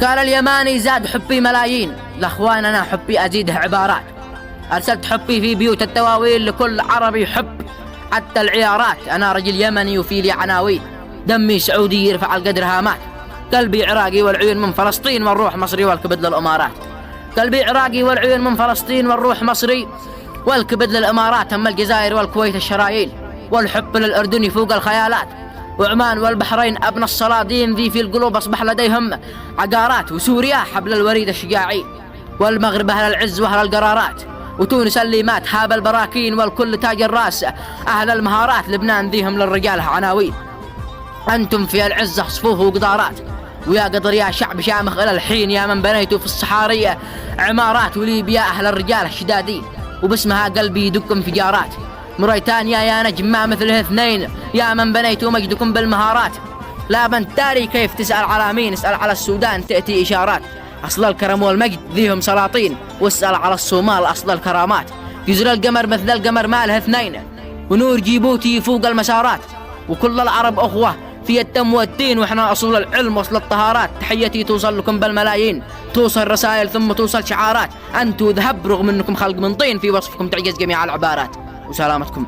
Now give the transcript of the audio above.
قال اليماني زاد حبي ملايين، لاخوان انا حبي ازيده عبارات. ارسلت حبي في بيوت الدواوين لكل عربي يحب حتى العيارات. انا رجل يمني وفي لي عناوين، دمي سعودي يرفع القدر هامات. قلبي عراقي والعيون من فلسطين والروح مصري والكبد للامارات. قلبي عراقي والعيون من فلسطين والروح مصري والكبد للامارات. اما الجزائر والكويت الشرايين، والحب للاردن يفوق الخيالات. وعمان والبحرين ابنى الصلادين ذي في القلوب اصبح لديهم عقارات. وسوريا حبل الوريد الشجاعين، والمغرب اهل العز واهل القرارات. وتونس اللي مات هاب البراكين والكل تاج الراس اهل المهارات. لبنان ذيهم للرجال عناوين، انتم في العزه صفوف وقدارات. ويا قدر يا شعب شامخ الى الحين، يا من بنيتوا في الصحاريه عمارات. وليبيا اهل الرجال الشدادين وباسمها قلبي يدق انفجارات. موريتانيا يا نجم ما مثله اثنين، يا من بنيتوا مجدكم بالمهارات. لا من تاري كيف تسأل على مين، اسأل على السودان تأتي إشارات. أصل الكرم والمجد ذيهم سلاطين، واسأل على الصومال أصل الكرامات. جزر القمر مثل القمر ماله اثنين، ونور جيبوتي فوق المسارات. وكل العرب أخوة في الدم والدين، وإحنا أصول العلم وصل الطهارات. تحيتي توصل لكم بالملايين، توصل رسائل ثم توصل شعارات. أنتوا ذهب رغم أنكم خلق من طين، في وصفكم تعجز جميع العبارات. وسلامتكم.